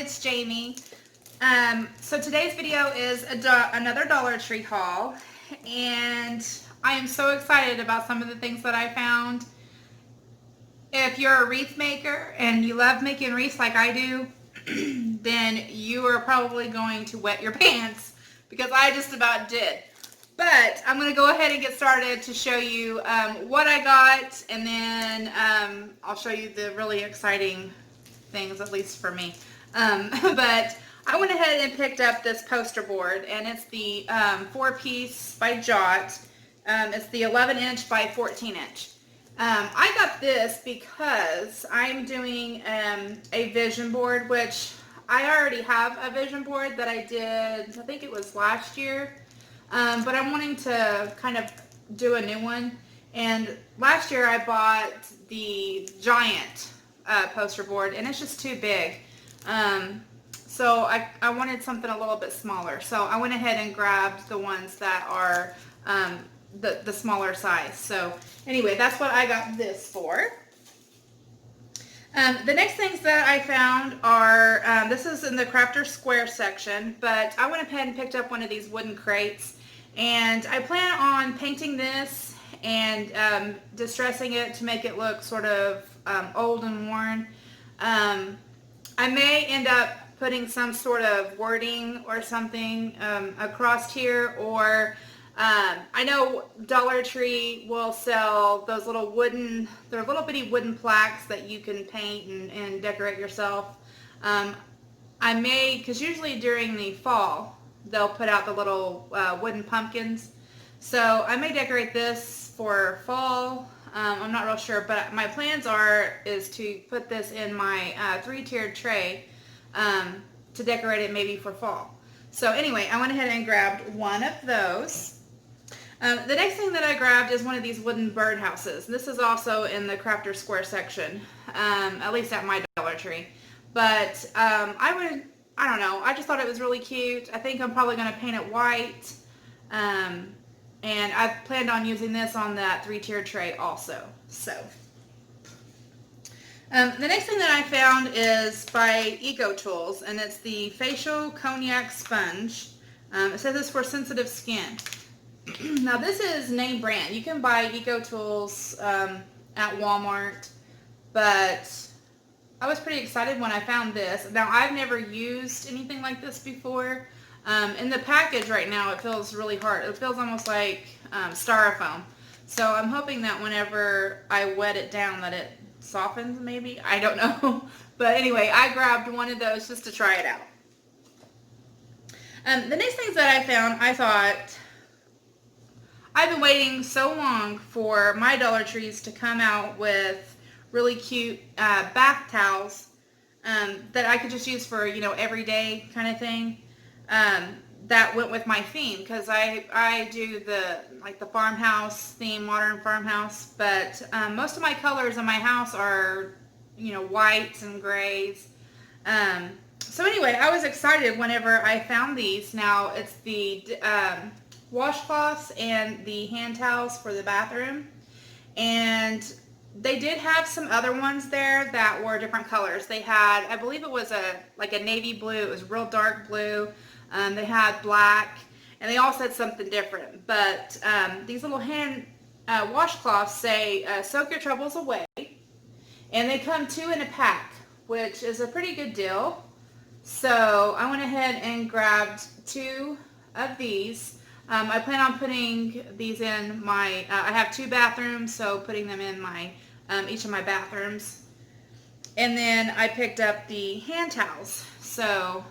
it's Jamie. So today's video is another Dollar Tree haul, and I am so excited about some of the things that I found. If you're a wreath maker and you love making wreaths like I do, then you are probably going to wet your pants because I just about did. But I'm going to go ahead and get started to show you what I got, and then I'll show you the really exciting things, at least for me. But I went ahead and picked up this poster board, and it's the 4-piece by Jot. It's the 11-inch by 14-inch. I got this because I'm doing a vision board, which I already have a vision board that I did, I think it was last year. But I'm wanting to kind of do a new one. And last year I bought the giant poster board, and it's just too big. So I wanted something a little bit smaller. So I went ahead and grabbed the ones that are the smaller size. So anyway, that's what I got this for. The next things that I found are, this is in the Crafter Square section, but I went ahead and picked up one of these wooden crates, and I plan on painting this and distressing it to make it look sort of old and worn. I may end up putting some sort of wording or something across here, or I know Dollar Tree will sell those little they're little bitty wooden plaques that you can paint and decorate yourself. I may, because usually during the fall, they'll put out the little wooden pumpkins. So I may decorate this for fall. I'm not real sure, but my plans is to put this in my 3-tiered tray to decorate it maybe for fall. So anyway, I went ahead and grabbed one of those. The next thing that I grabbed is one of these wooden birdhouses. This is also in the Crafter Square section, at least at my Dollar Tree. But I don't know, I just thought it was really cute. I think I'm probably going to paint it white. And I planned on using this on that 3-tiered tray also. So the next thing that I found is by Eco Tools, and it's the Facial Cognac Sponge. It says it's for sensitive skin. Now this is name brand. You can buy Eco Tools at Walmart, but I was pretty excited when I found this. Now I've never used anything like this before. In the package right now it feels really hard. It feels almost like styrofoam. So I'm hoping that whenever I wet it down that it softens maybe. I don't know. But anyway, I grabbed one of those just to try it out. The next things that I found, I thought, I've been waiting so long for my Dollar Trees to come out with really cute bath towels that I could just use for, everyday kind of thing. That went with my theme, because I do the farmhouse theme, modern farmhouse, but most of my colors in my house are, whites and grays. So anyway, I was excited whenever I found these. Now it's the washcloths and the hand towels for the bathroom, and they did have some other ones there that were different colors. They had, I believe it was a navy blue. It was real dark blue. They had black, and they all said something different. But these little hand washcloths say soak your troubles away, and they come 2 in a pack, which is a pretty good deal. So I went ahead and grabbed 2 of these. I plan on putting these in my, I have 2 bathrooms, so putting them in my each of my bathrooms. And then I picked up the hand towels. So,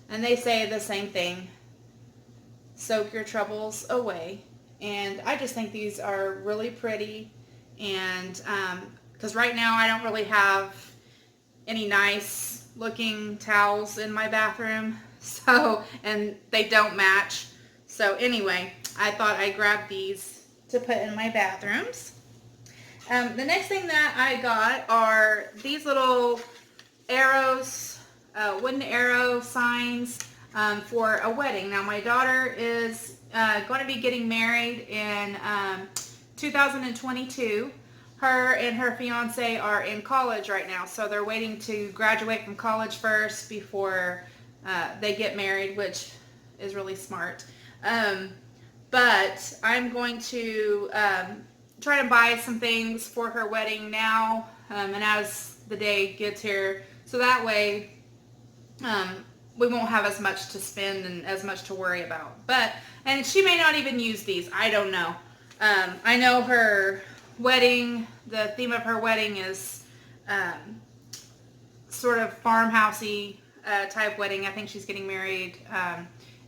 and they say the same thing, soak your troubles away. And I just think these are really pretty, and because right now I don't really have any nice looking towels in my bathroom, so, and they don't match. So anyway, I thought I'd grab these to put in my bathrooms. The next thing that I got are these little arrows, wooden arrow signs for a wedding. Now my daughter is going to be getting married in 2022, her and her fiance are in college right now, so they're waiting to graduate from college first before they get married, which is really smart. But I'm going to try to buy some things for her wedding now, and as the day gets here, so that way we won't have as much to spend and as much to worry about. And she may not even use these. I don't know. I know her wedding, the theme of her wedding is sort of farmhousey type wedding. I think she's getting married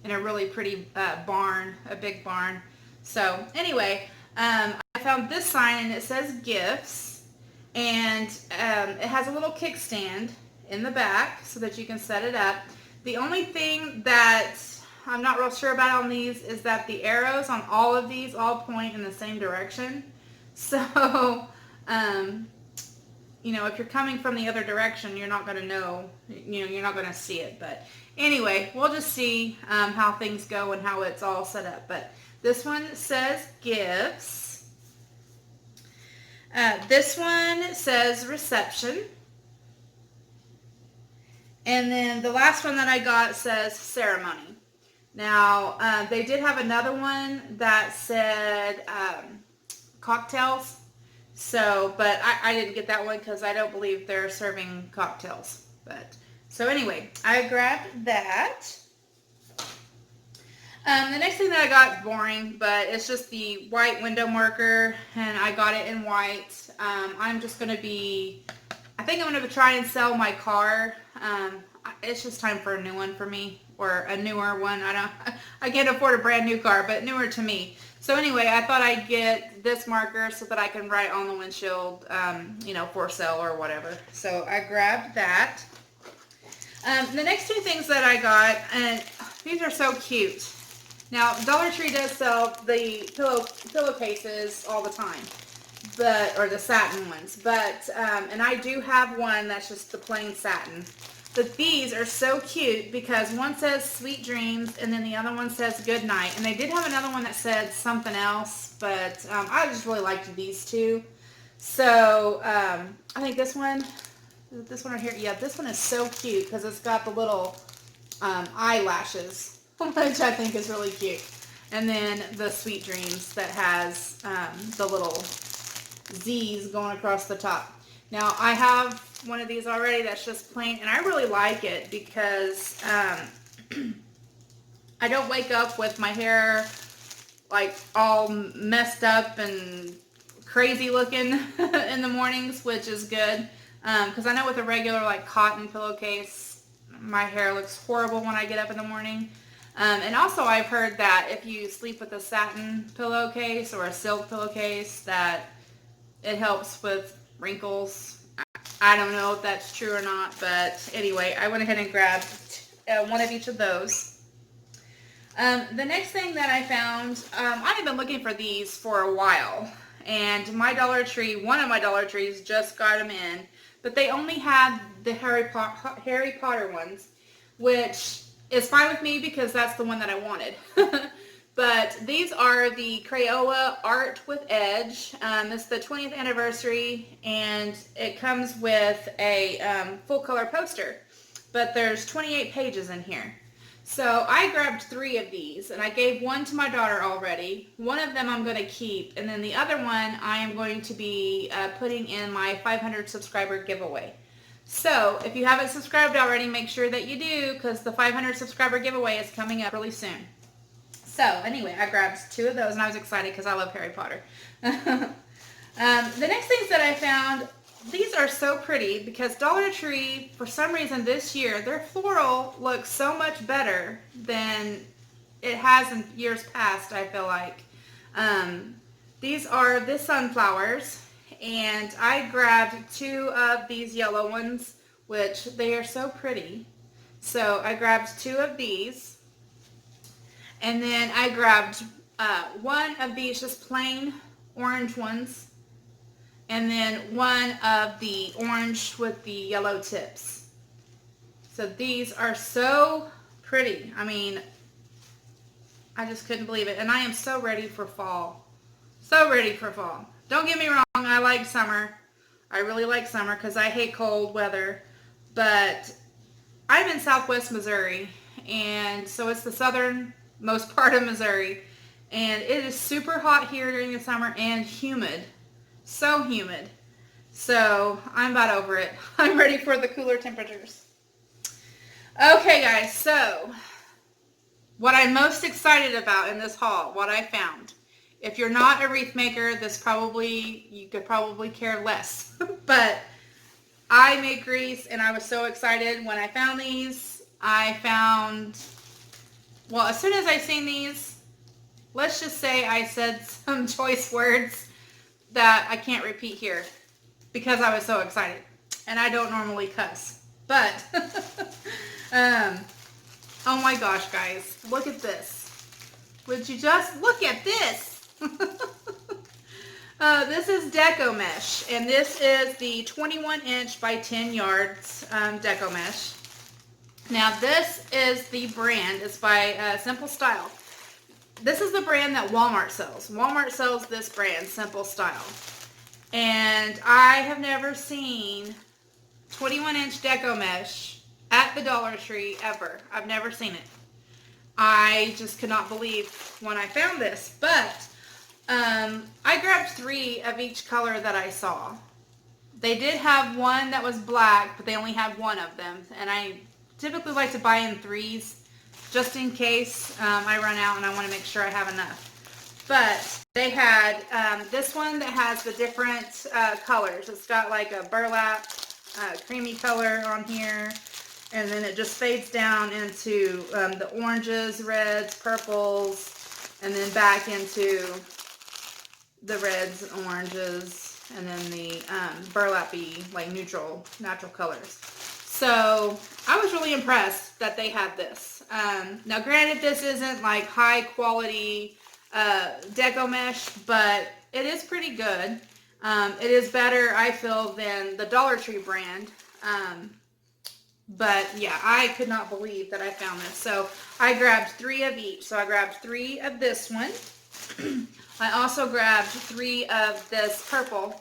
in a really pretty barn, a big barn. So anyway, I found this sign and it says gifts, and it has a little kickstand in the back so that you can set it up. The only thing that I'm not real sure about on these is that the arrows on all of these all point in the same direction. So, you know, if you're coming from the other direction, you're not going to know, you know, you're not going to see it. But anyway, we'll just see how things go and how it's all set up. But this one says gifts. This one says reception. And then the last one that I got says ceremony. Now, they did have another one that said cocktails. So, but I didn't get that one because I don't believe they're serving cocktails. But so anyway, I grabbed that. The next thing that I got, boring, but it's just the white window marker, and I got it in white. I'm just going to be, I think I'm going to try and sell my car. It's just time for a new one for me, or a newer one. I can't afford a brand new car, but newer to me. So anyway, I thought I'd get this marker so that I can write on the windshield, you know, for sale or whatever. So I grabbed that. The next two things that I got, and these are so cute. Now, Dollar Tree does sell the pillowcases all the time, or the satin ones. But, and I do have one that's just the plain satin. But these are so cute because one says sweet dreams and then the other one says good night. And they did have another one that said something else, but I just really liked these two. So I think this one right here, yeah, this one is so cute because it's got the little eyelashes, which I think is really cute. And then the sweet dreams that has the little Z's going across the top. Now, I have one of these already that's just plain, and I really like it because I don't wake up with my hair like all messed up and crazy looking in the mornings, which is good because I know with a regular like cotton pillowcase, my hair looks horrible when I get up in the morning. And also I've heard that if you sleep with a satin pillowcase or a silk pillowcase that it helps with wrinkles. I don't know if that's true or not, but anyway, I went ahead and grabbed one of each of those. The next thing that I found, I've been looking for these for a while, and my Dollar Tree, one of my Dollar Trees just got them in, but they only had the Harry Potter ones, which is fine with me because that's the one that I wanted. But these are the Crayola Art with Edge. It's the 20th anniversary, and it comes with a full color poster. But there's 28 pages in here. So I grabbed 3 of these, and I gave one to my daughter already. One of them I'm going to keep, and then the other one I am going to be putting in my 500 subscriber giveaway. So if you haven't subscribed already, make sure that you do, because the 500 subscriber giveaway is coming up really soon. So anyway, I grabbed 2 of those, and I was excited because I love Harry Potter. The next things that I found, these are so pretty because Dollar Tree, for some reason this year, their floral looks so much better than it has in years past, I feel like. These are the sunflowers, and I grabbed 2 of these yellow ones, which they are so pretty. So I grabbed 2 of these. And then I grabbed one of these just plain orange ones. And then one of the orange with the yellow tips. So these are so pretty. I mean, I just couldn't believe it. And I am so ready for fall. So ready for fall. Don't get me wrong, I like summer. I really like summer because I hate cold weather. But I'm in Southwest Missouri, and so it's the southernmost part of Missouri. And it is super hot here during the summer and humid. So humid. So I'm about over it. I'm ready for the cooler temperatures. Okay, guys, so what I'm most excited about in this haul, what I found. If you're not a wreath maker, you could probably care less. But I make wreaths, and I was so excited when I found these. Well, as soon as I seen these, let's just say I said some choice words that I can't repeat here because I was so excited. And I don't normally cuss. But, oh my gosh, guys, look at this. Would you just look at this? This is Deco Mesh, and this is the 21 inch by 10 yards Deco Mesh. Now this is the brand, it's by Simple Style. This is the brand that Walmart sells. Walmart sells this brand, Simple Style. And I have never seen 21 inch Deco Mesh at the Dollar Tree ever. I've never seen it. I just could not believe when I found this, but I grabbed 3 of each color that I saw. They did have one that was black, but they only had 1 of them. And I typically like to buy in 3s just in case I run out and I want to make sure I have enough. But they had this one that has the different colors. It's got like a burlap creamy color on here. And then it just fades down into the oranges, reds, purples, and then back into the reds and oranges, and then the burlappy, like natural colors. So I was really impressed that they had this. Now granted, this isn't like high quality Deco Mesh, but it is pretty good. It is better, I feel, than the Dollar Tree brand. But yeah, I could not believe that I found this. So I grabbed 3 of each. So I grabbed 3 of this one. I also grabbed 3 of this purple.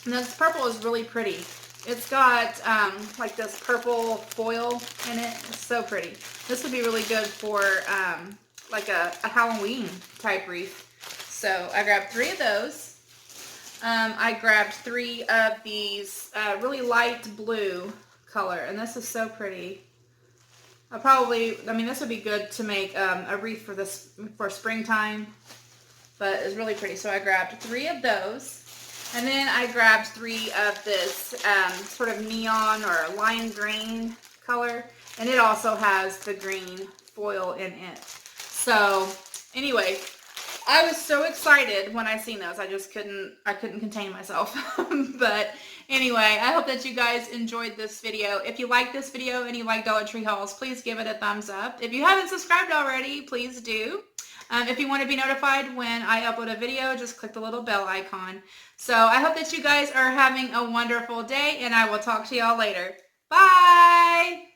And this purple is really pretty. It's got like this purple foil in it. It's so pretty. This would be really good for like a Halloween type wreath. So I grabbed 3 of those. I grabbed 3 of these really light blue color, and this is so pretty. This would be good to make a wreath for springtime, but it's really pretty. So I grabbed 3 of those, and then I grabbed 3 of this sort of neon or lime green color, and it also has the green foil in it. So anyway, I was so excited when I seen those. I couldn't contain myself. But anyway, I hope that you guys enjoyed this video. If you like this video and you like Dollar Tree hauls, please give it a thumbs up. If you haven't subscribed already, please do. If you want to be notified when I upload a video, just click the little bell icon. So I hope that you guys are having a wonderful day, and I will talk to y'all later. Bye!